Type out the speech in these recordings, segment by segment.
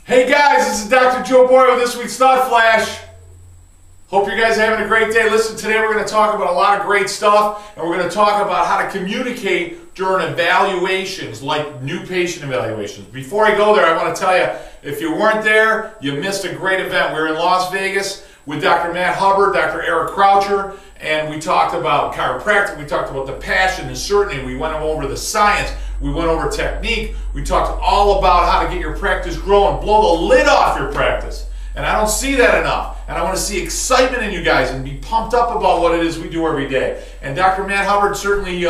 Hey guys, this is Dr. Joe Borio with this week's Thought Flash. Hope you guys are having a great day. Listen, today we're going to talk about a lot of great stuff, and we're going to talk about how to communicate during evaluations, like new patient evaluations. Before I go there, I want to tell you, if you weren't there, you missed a great event. We were in Las Vegas with Dr. Matt Hubbard, Dr. Eric Croucher, and we talked about chiropractic, we talked about the passion and certainty, we went over the science, we went over technique, we talked all about how to get your practice growing, blow the lid off your practice. And I don't see that enough. And I want to see excitement in you guys and be pumped up about what it is we do every day. And Dr. Matt Hubbard certainly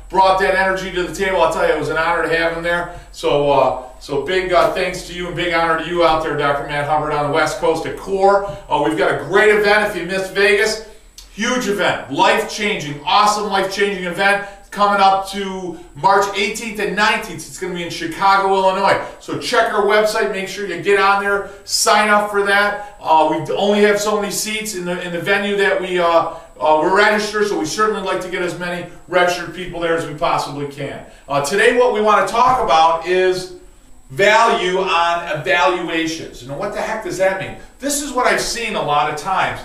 brought that energy to the table. I'll tell you, it was an honor to have him there. So big thanks to you and big honor to you out there, Dr. Matt Hubbard on the West Coast at CORE. We've got a great event if you missed Vegas. Huge event, life-changing, awesome life-changing event coming up to March 18th and 19th. It's going to be in Chicago, Illinois. So check our website, make sure you get on there, sign up for that. We only have so many seats in the venue that we're registered, so we certainly like to get as many registered people there as we possibly can. Today what we want to talk about is value on evaluations. What the heck does that mean? This is what I've seen a lot of times.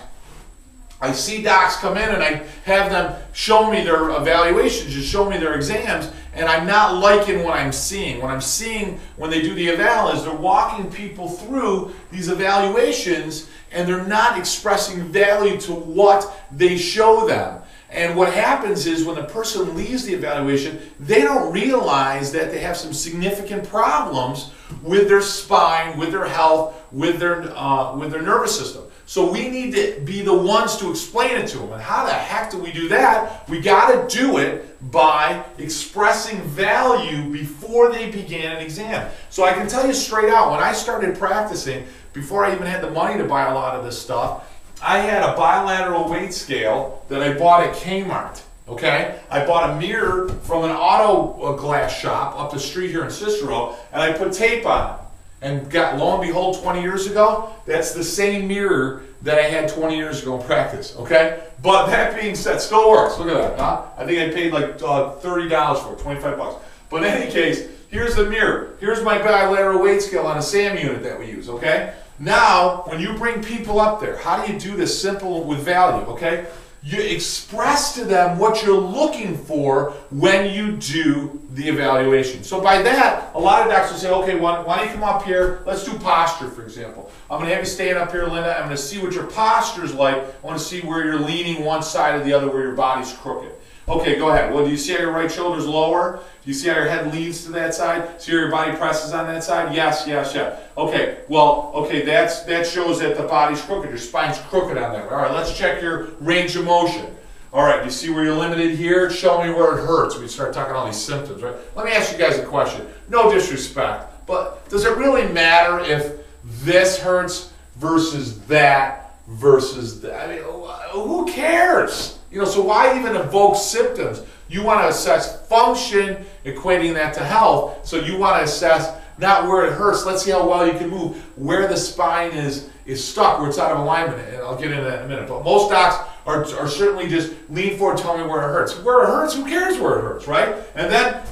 I see docs come in and I have them show me their evaluations, just show me their exams, and I'm not liking what I'm seeing. What I'm seeing when they do the eval is they're walking people through these evaluations and they're not expressing value to what they show them. And what happens is when the person leaves the evaluation, they don't realize that they have some significant problems with their spine, with their health, with their nervous system. So we need to be the ones to explain it to them. And how the heck do we do that? We got to do it by expressing value before they begin an exam. So I can tell you straight out, when I started practicing, before I even had the money to buy a lot of this stuff, I had a bilateral weight scale that I bought at Kmart. Okay? I bought a mirror from an auto glass shop up the street here in Cicero, and I put tape on it. And lo and behold, 20 years ago, that's the same mirror that I had 20 years ago in practice, okay? But that being said, still works. Look at that, huh? I think I paid like $30 for it, 25 bucks. But in any case, here's the mirror. Here's my bilateral weight scale on a SAM unit that we use, okay? Now, when you bring people up there, how do you do this simple with value, okay? You express to them what you're looking for when you do the evaluation. So by that, a lot of docs will say, okay, why don't you come up here? Let's do posture, for example. I'm going to have you stand up here, Linda. I'm going to see what your posture is like. I want to see where you're leaning one side or the other, where your body's crooked. Okay, go ahead. Well, do you see how your right shoulder's lower? Do you see how your head leans to that side? See how your body presses on that side? Yes, yes, yes. Okay, well, okay, that shows that the body's crooked. Your spine's crooked on that. All right, let's check your range of motion. All right, you see where you're limited here? Show me where it hurts. We start talking all these symptoms, right? Let me ask you guys a question. No disrespect, but does it really matter if this hurts versus that versus that? I mean, who cares? So why even evoke symptoms? You want to assess function, equating that to health. So you want to assess not where it hurts. Let's see how well you can move, where the spine is stuck, where it's out of alignment. And I'll get into that in a minute. But most docs are certainly just lean forward, tell me where it hurts. Where it hurts, who cares where it hurts, right? And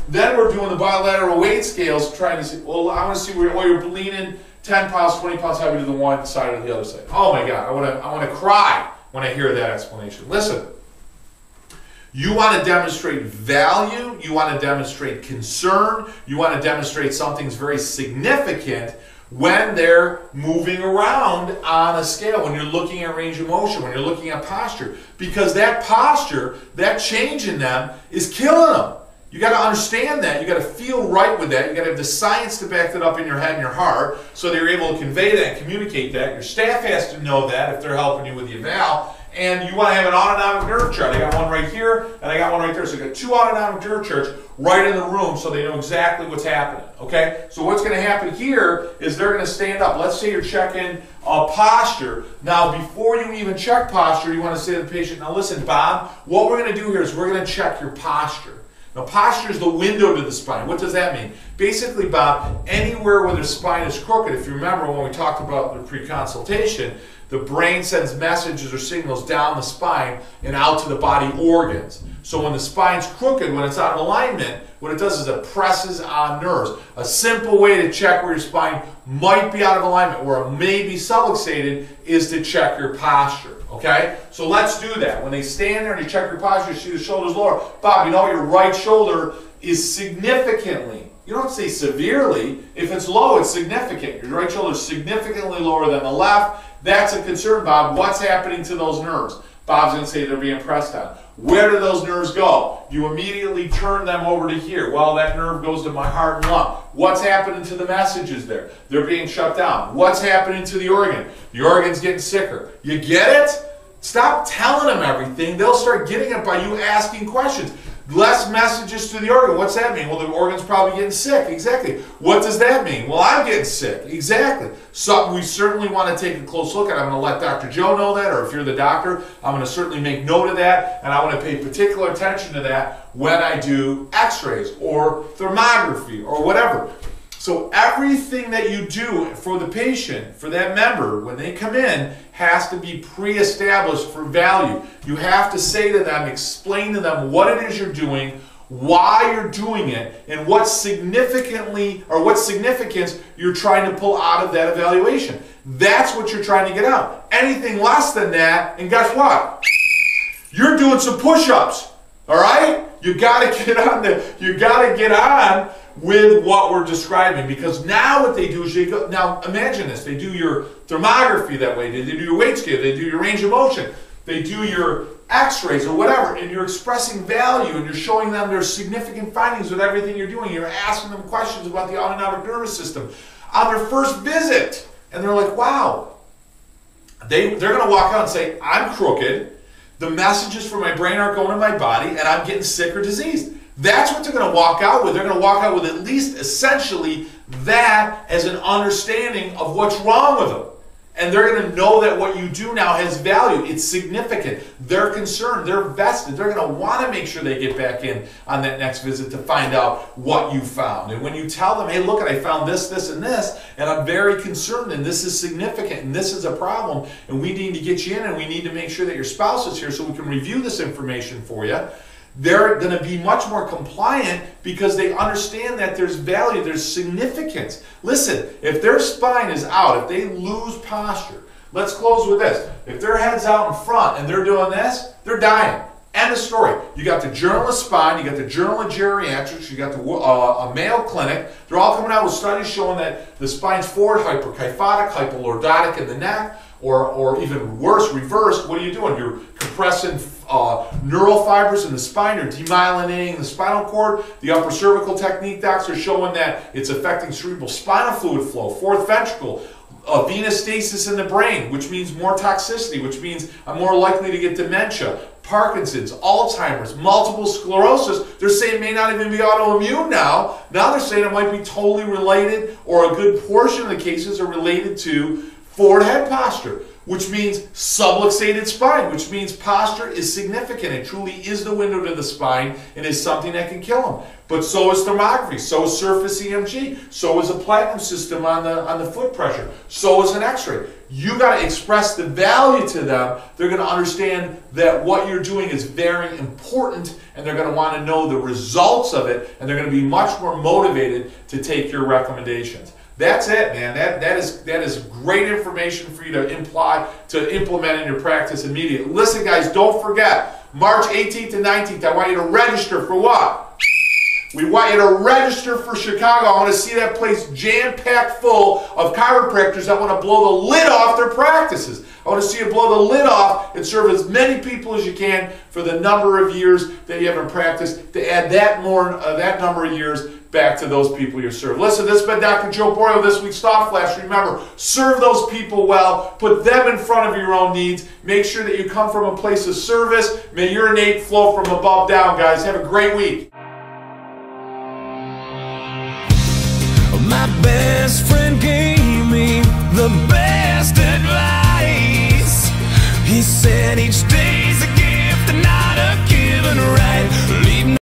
then we're doing the bilateral weight scales, trying to see, well, I want to see where you're leaning 10 pounds, 20 pounds heavier to the one side or the other side. Oh my God, I want to cry when I hear that explanation. Listen. You want to demonstrate value, you want to demonstrate concern, you want to demonstrate something's very significant when they're moving around on a scale, when you're looking at range of motion, when you're looking at posture. Because that posture, that change in them is killing them. You got to understand that. You got to feel right with that. You got to have the science to back that up in your head and your heart so that you're able to convey that and communicate that. Your staff has to know that if they're helping you with the eval. And you want to have an autonomic nerve chart. I got one right here, and I got one right there. So I got two autonomic nerve charts right in the room so they know exactly what's happening, okay? So what's going to happen here is they're going to stand up. Let's say you're checking posture. Now, before you even check posture, you want to say to the patient, now listen, Bob, what we're going to do here is we're going to check your posture. Now, posture is the window to the spine. What does that mean? Basically, Bob, anywhere where the spine is crooked, if you remember when we talked about the pre-consultation, the brain sends messages or signals down the spine and out to the body organs. So when the spine's crooked, when it's out of alignment, what it does is it presses on nerves. A simple way to check where your spine might be out of alignment, where it may be subluxated, is to check your posture, okay? So let's do that. When they stand there and you check your posture, you see the shoulders lower. Bob, you know your right shoulder is significantly, you don't say severely, if it's low, it's significant. Your right shoulder is significantly lower than the left. That's a concern, Bob. What's happening to those nerves? Bob's going to say they're being pressed on. Where do those nerves go? You immediately turn them over to here. Well, that nerve goes to my heart and lung. What's happening to the messages there? They're being shut down. What's happening to the organ? The organ's getting sicker. You get it? Stop telling them everything. They'll start getting it by you asking questions. Less messages to the organ. What's that mean? Well, the organ's probably getting sick. Exactly. What does that mean? Well, I'm getting sick. Exactly. Something we certainly want to take a close look at. I'm going to let Dr. Joe know that, or if you're the doctor, I'm going to certainly make note of that, and I want to pay particular attention to that when I do x-rays or thermography or whatever. So everything that you do for the patient, for that member, when they come in, has to be pre-established for value. You have to say to them, explain to them what it is you're doing, why you're doing it, and what significance you're trying to pull out of that evaluation. That's what you're trying to get out. Anything less than that, and guess what? You're doing some push-ups. All right? You gotta get on with what we're describing, because now what they do is they go, now imagine this, they do your thermography that way, they do your weight scale, they do your range of motion, they do your x-rays or whatever, and you're expressing value and you're showing them there's significant findings with everything you're doing. You're asking them questions about the autonomic nervous system on their first visit, and they're like, wow. They're gonna walk out and say, I'm crooked, the messages from my brain aren't going to my body, and I'm getting sick or diseased. That's what they're going to walk out with. They're going to walk out with at least essentially that as an understanding of what's wrong with them. And they're going to know that what you do now has value. It's significant. They're concerned. They're vested. They're going to want to make sure they get back in on that next visit to find out what you found. And when you tell them, hey, look, I found this, this, and this, and I'm very concerned, and this is significant, and this is a problem, and we need to get you in, and we need to make sure that your spouse is here so we can review this information for you, they're going to be much more compliant because they understand that there's value, there's significance. Listen, if their spine is out, if they lose posture, let's close with this. If their head's out in front and they're doing this, they're dying. End of story. You got the Journal of Spine, you got the Journal of Geriatrics, you got the a Mayo Clinic. They're all coming out with studies showing that the spine's forward hyperkyphotic, hypolordotic in the neck, or even worse, reversed. What are you doing? You're compressing neural fibers in the spine, you're demyelinating the spinal cord. The upper cervical technique docs are showing that it's affecting cerebral spinal fluid flow, fourth ventricle, venous stasis in the brain, which means more toxicity, which means I'm more likely to get dementia, Parkinson's, Alzheimer's, multiple sclerosis. They're saying it may not even be autoimmune now. Now they're saying it might be totally related, or a good portion of the cases are related to forward head posture, which means subluxated spine, which means posture is significant. It truly is the window to the spine and is something that can kill them. But so is thermography, so is surface EMG, so is a platinum system on the foot pressure, so is an x-ray. You got to express the value to them. They're going to understand that what you're doing is very important, and they're going to want to know the results of it, and they're going to be much more motivated to take your recommendations. That's it, man. That is great information for you to implement in your practice immediately. Listen, guys, don't forget, March 18th and 19th, I want you to register for what? We want you to register for Chicago. I want to see that place jam-packed full of chiropractors that want to blow the lid off their practices. I want to see you blow the lid off and serve as many people as you can for the number of years that you have in practice, to add that number of years back to those people you serve. Listen, this has been Dr. Joe Borio, this week's Thought Flash. Remember, serve those people well. Put them in front of your own needs. Make sure that you come from a place of service. May your innate flow from above down, guys. Have a great week. My best friend gave me the best advice. He said each day